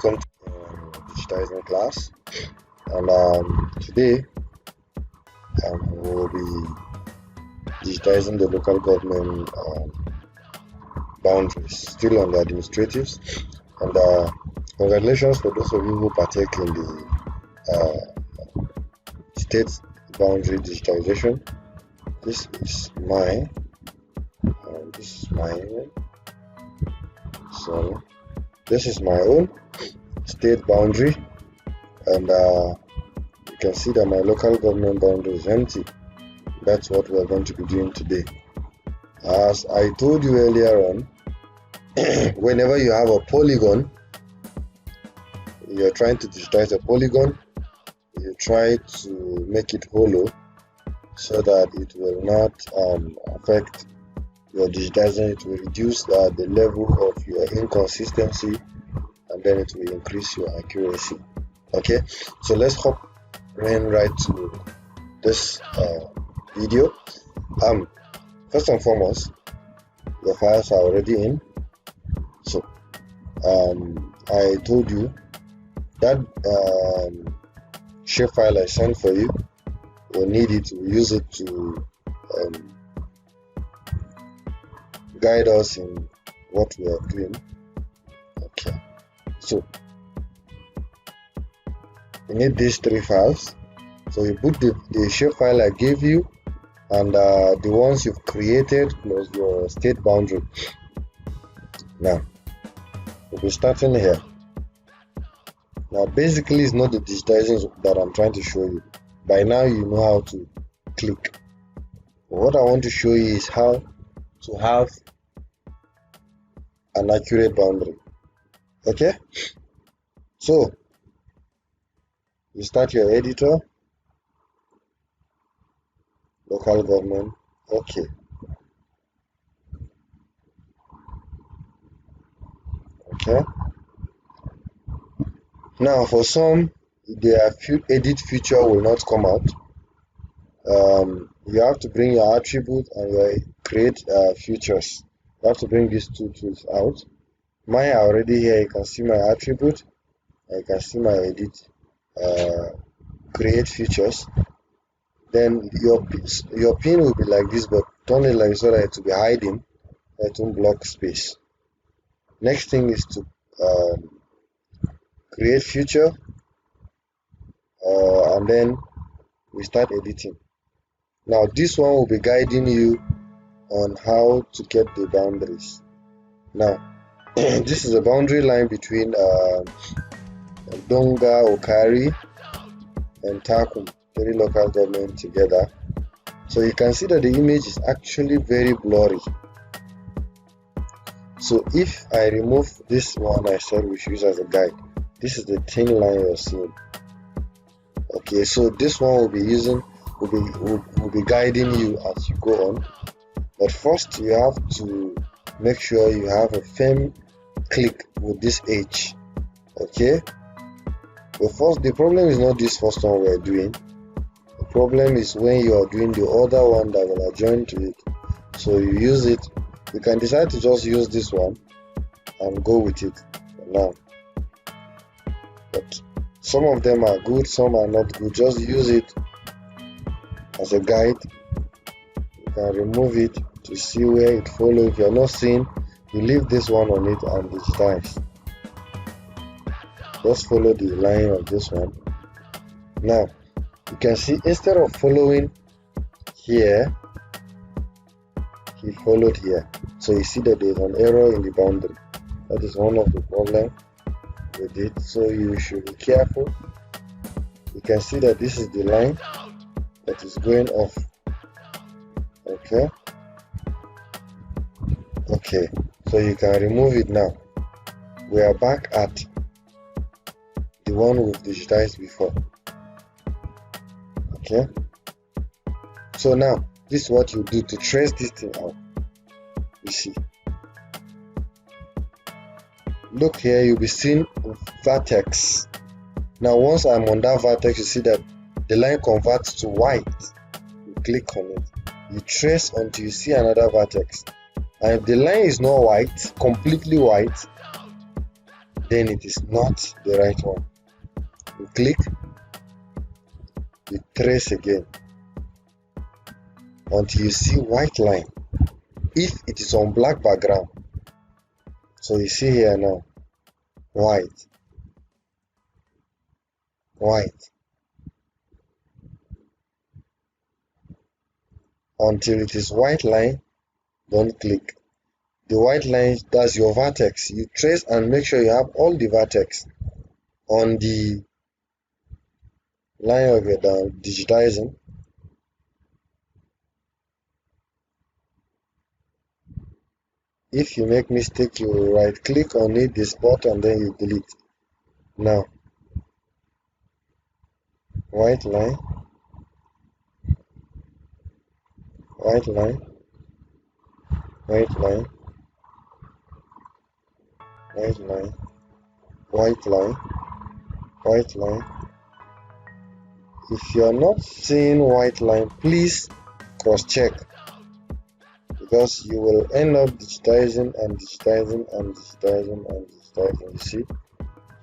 welcome to digitizing class, and today we'll be digitizing the local government boundaries, still on the administratives. And congratulations for those of you who partake in the state boundary digitization. This is my this is my own state boundary, and you can see that my local government boundary is empty. That's what we're going to be doing today. As I told you earlier on, whenever you have a polygon, you're trying to digitize a polygon, you try to make it hollow so that it will not affect your digitizing. It will reduce the level of your inconsistency, and then it will increase your accuracy. Okay, so let's hop right to this video. First and foremost, your files are already in. So I told you that shapefile I sent for you, we'll need it. We'll use it to guide us in what we are doing. Okay, so you need these three files. So you put the shapefile I gave you and the ones you've created plus your state boundary. Now we'll be starting here. Now basically it's not the digitizing that I'm trying to show you. By now you know how to click. But what I want to show you is how to have an accurate boundary. Okay, so you start your editor, local government. Okay, now for some their edit feature will not come out. You have to bring your attribute and your create features. You have to bring these two tools out. Mine are already here. You can see my attribute, and you can see my edit, create features. Then your pin will be like this, but turn it like so that it will be hiding, it won't block space. Next thing is to create feature, and then we start editing. Now this one will be guiding you on how to get the boundaries. Now this is a boundary line between Donga, Okari and Takum, three local government together. So you can see that the image is actually very blurry. So if I remove this one I said we should use as a guide, this is the thin line you're seeing. Okay, so this one will be guiding you as you go on. But first you have to make sure you have a firm click with this edge. Okay, the problem is not this first one we're doing. The problem is when you are doing the other one that will adjoin to it. So you use it. You can decide to just use this one and go with it for now. But some of them are good, some are not good. Just use it as a guide. You can remove it to see where it follows. If you're not seeing, you leave this one on it and digitize. Just follow the line of this one. Now you can see instead of following here, he followed here. So you see that there's an error in the boundary. That is one of the problems with it. So you should be careful. You can see that this is the line that is going off. Okay, so you can remove it now. We are back at the one we've digitized before. Okay, so now this is what you do to trace this thing out. You see, look here, you'll be seeing vertex. Now once I'm on that vertex, you see that the line converts to white. You click on it, you trace until you see another vertex. And if the line is not white, completely white, then it is not the right one. You click, you trace again until you see white line if it is on black background. So you see here now, white, until it is white line, don't click. The white line, that's your vertex. You trace and make sure you have all the vertex on the line of your digitizing. If you make mistake, you will right click on it, the spot, and then you delete. Now, white line, white line, white line, white line, white line, white line. If you are not seeing white line, please cross-check, because you will end up digitizing and digitizing and digitizing and digitizing. You see?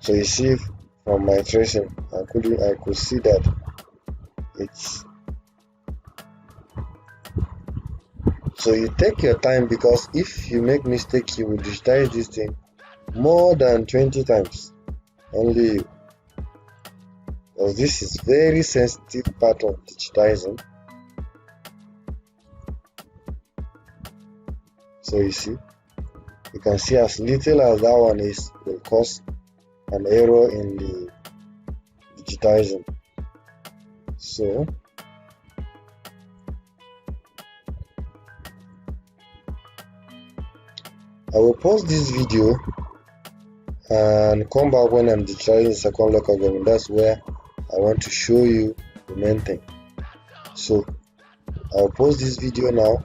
So you see, from my tracing, I could see that it's. So you take your time, because if you make mistake, you will digitize this thing more than 20 times. Only you. Because this is very sensitive part of digitizing. So you see, you can see as little as that one is will cause an error in the digitizing. So I will pause this video and come back when I'm digitizing second local government. That's where I want to show you the main thing. So I'll pause this video now,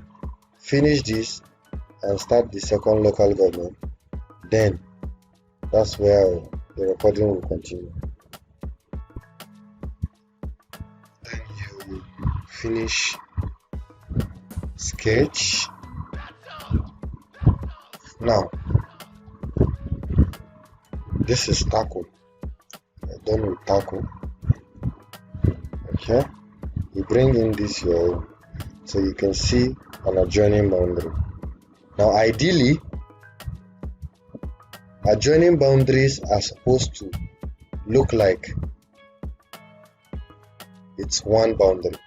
finish this, and start the second local government. Then that's where the recording will continue. Then you finish sketch. Now this is tackle. You're done with tackle. Okay, you bring in this your own, so you can see an adjoining boundary. Now ideally, adjoining boundaries are supposed to look like it's one boundary.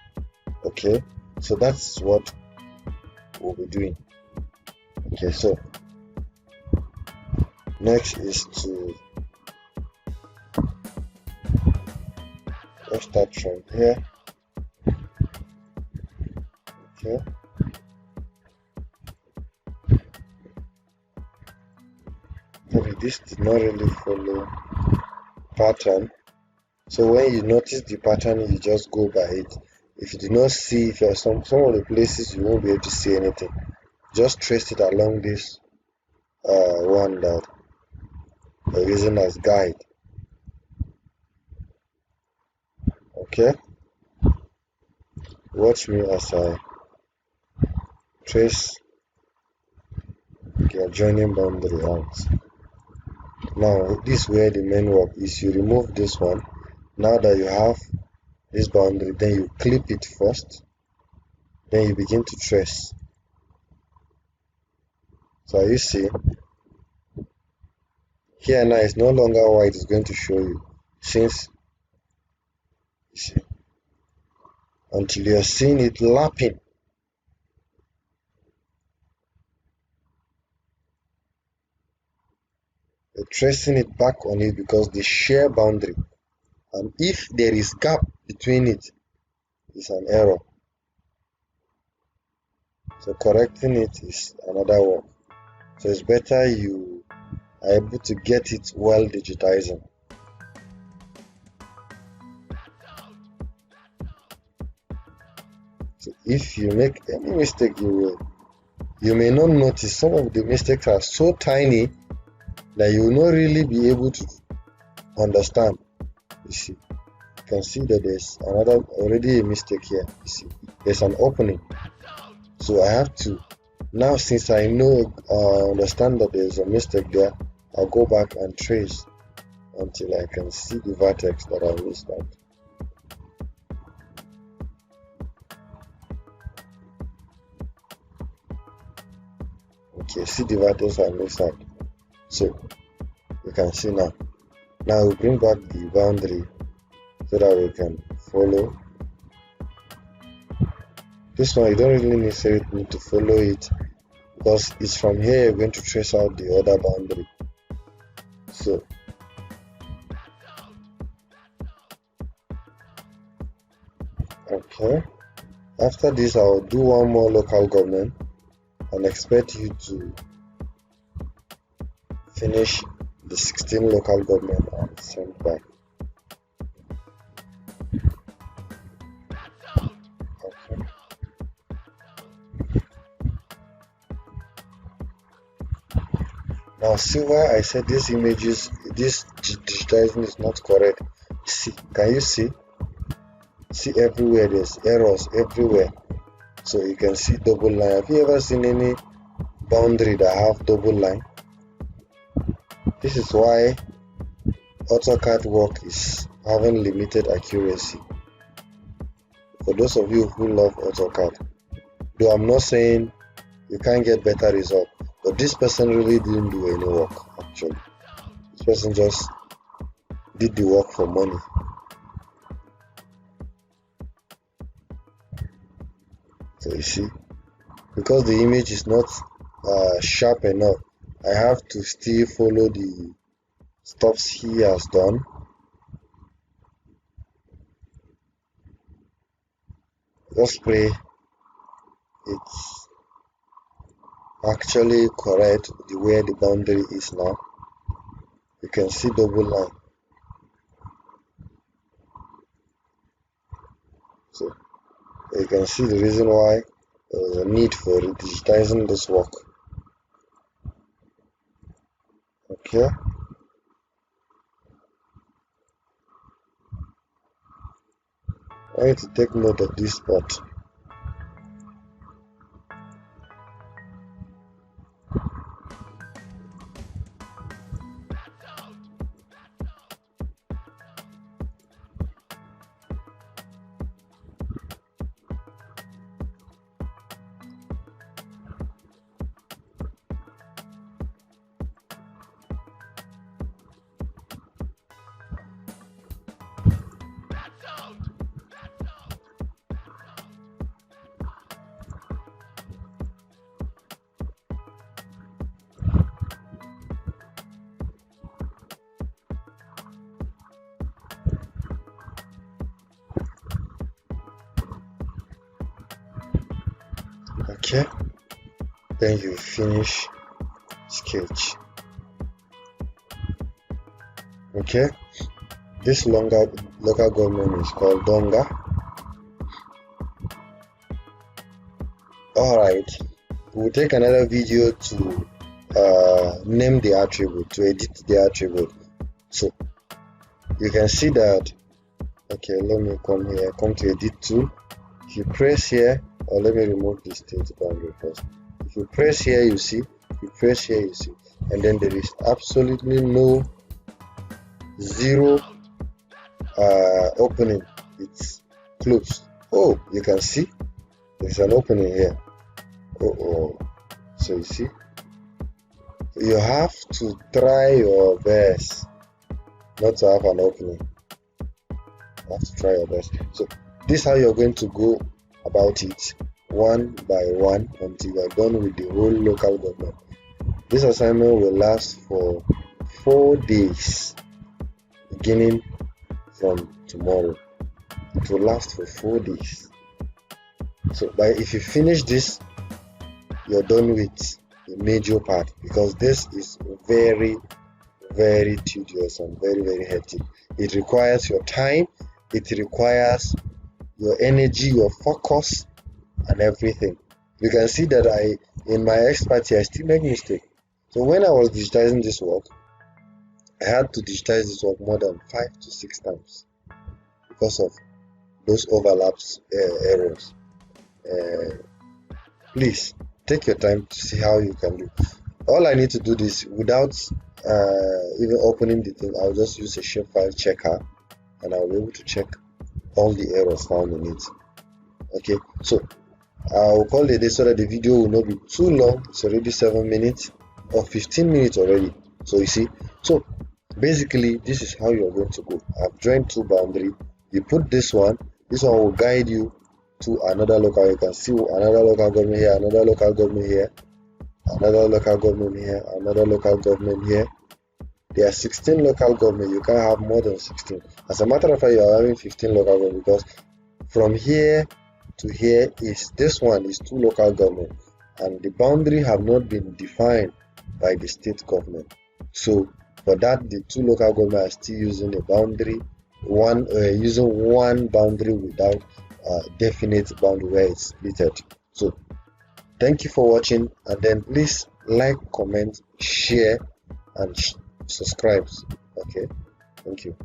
Okay, so that's what we'll be doing. Okay, so next is to, let's start from here. Okay, maybe this did not really follow pattern, so when you notice the pattern, you just go by it. If you do not see, if you are some of the places you won't be able to see anything, just trace it along this one that we're using as guide. Okay, watch me as I trace the adjoining boundary out. Now this is where the main work is. You remove this one. Now that you have this boundary, then you clip it first, then you begin to trace. So you see here now it's no longer white, it's going to show you, since you see, until you're seeing it lapping. You're tracing it back on it because they share boundary, and if there is gap between it, it's an error. So correcting it is another one. So it's better you are able to get it well digitizing. So if you make any mistake, you may not notice. Some of the mistakes are so tiny that you will not really be able to understand. You see, you can see that there's already a mistake here. You see, there's an opening. So I have to, now since I know, understand that there's a mistake there, I'll go back and trace until I can see the vertex that I missed out. Okay, see the vertex I missed out. So you can see now. Now we bring back the boundary so that we can follow. This one you don't really necessarily need to follow it, because it's from here you're going to trace out the other boundary. So okay, after this I'll do one more local government and expect you to finish the 16 local government and send back. Okay. Now see why I said these images, this digitizing is not correct. See, can you see? See everywhere there's errors everywhere. So you can see double line. Have you ever seen any boundary that have double line? This is why AutoCAD work is having limited accuracy. For those of you who love AutoCAD, though I'm not saying you can't get better results, but this person really didn't do any work actually. This person just did the work for money. So you see, because the image is not sharp enough, I have to still follow the steps he has done. Just pray it's actually correct the way the boundary is now. You can see double line. So you can see the reason why there was a need for digitizing this work. Okay. I need to take note of this part. Okay, then you finish sketch. Okay, this local government is called Donga. Alright, we'll take another video to name the attribute, to edit the attribute. So you can see that. Okay, let me come here, come to edit tool. If you press here, or let me remove the state boundary first. If you press here, you see. If you press here, you see. And then there is absolutely no zero opening. It's closed. Oh, you can see there's an opening here. So you see, you have to try your best not to have an opening. You have to try your best. So this is how you're going to go about it, one by one, until you are done with the whole local government. This assignment will last for 4 days, beginning from tomorrow. It will last for 4 days. So if you finish this, you're done with the major part, because this is very, very tedious and very, very hectic. It requires your time, it requires your energy, your focus, and everything. You can see that in my expertise, I still make mistakes. So when I was digitizing this work, I had to digitize this work more than 5 to 6 times because of those overlaps, errors. Please take your time to see how you can do. All I need to do this without even opening the thing, I'll just use a shapefile checker and I'll be able to check all the errors found in it. Okay, so I'll call it a day so that the video will not be too long. It's already 7 minutes or 15 minutes already. So you see, so basically this is how you're going to go. I've joined two boundary. You put this one will guide you to another local. You can see another local government here, another local government here, another local government here, another local government here. There are 16 local government. You can't have more than 16. As a matter of fact, you are having 15 local government because from here to here is this one is two local government, and the boundary have not been defined by the state government. So for that, the two local government are still using a boundary, using one boundary without definite boundary where it's splitted. So thank you for watching, and then please like, comment, share, and subscribe. Okay, thank you.